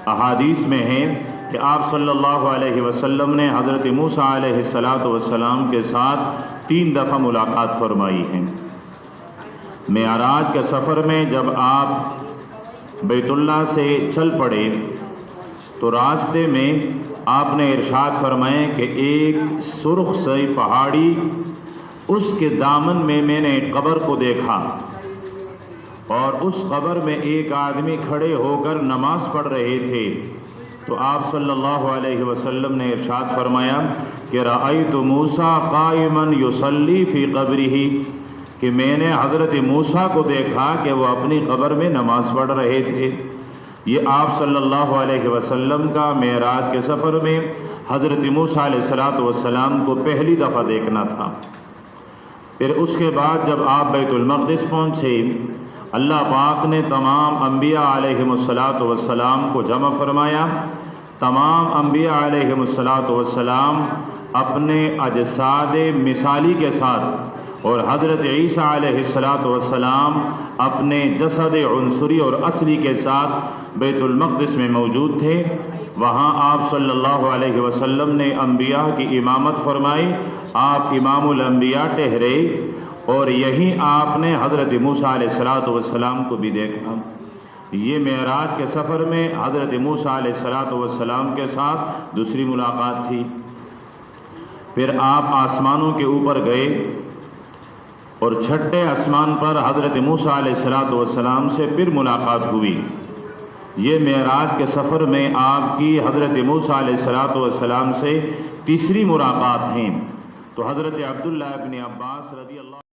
احادیث میں ہے کہ آپ صلی اللہ علیہ وسلم نے حضرت موسیٰ علیہ السلام کے ساتھ 3 دفعہ ملاقات فرمائی ہے۔ معراج کے سفر میں جب آپ بیت اللہ سے چل پڑے تو راستے میں آپ نے ارشاد فرمایا کہ ایک سرخ سی پہاڑی، اس کے دامن میں میں نے ایک قبر کو دیکھا، اور اس قبر میں ایک آدمی کھڑے ہو کر نماز پڑھ رہے تھے۔ تو آپ صلی اللہ علیہ وسلم نے ارشاد فرمایا کہ رأیت موسیٰ قائما یصلی فی قبرہ، کہ میں نے حضرت موسیٰ کو دیکھا کہ وہ اپنی قبر میں نماز پڑھ رہے تھے۔ یہ آپ صلی اللہ علیہ وسلم کا معراج کے سفر میں حضرت موسیٰ علیہ السلام کو پہلی دفعہ دیکھنا تھا۔ پھر اس کے بعد جب آپ بیت المقدس پہنچے، اللہ پاک نے تمام انبیاء علیہم السلام کو جمع فرمایا۔ تمام انبیاء علیہم السلام اپنے اجساد مثالی کے ساتھ، اور حضرت عیسیٰ علیہ السلام اپنے جسد عنصری اور اصلی کے ساتھ بیت المقدس میں موجود تھے۔ وہاں آپ صلی اللہ علیہ وسلم نے انبیاء کی امامت فرمائی، آپ امام الانبیاء ٹھہرے، اور یہیں آپ نے حضرت موسیٰ علیہ السلام کو بھی دیکھا۔ یہ معراج کے سفر میں حضرت موسیٰ علیہ السلام کے ساتھ دوسری ملاقات تھی۔ پھر آپ آسمانوں کے اوپر گئے، اور چھٹے آسمان پر حضرت موسیٰ علیہ السلام سے پھر ملاقات ہوئی۔ یہ معراج کے سفر میں آپ کی حضرت موسیٰ علیہ السلام سے تیسری ملاقات ہیں۔ تو حضرت عبداللہ ابن عباس رضی اللہ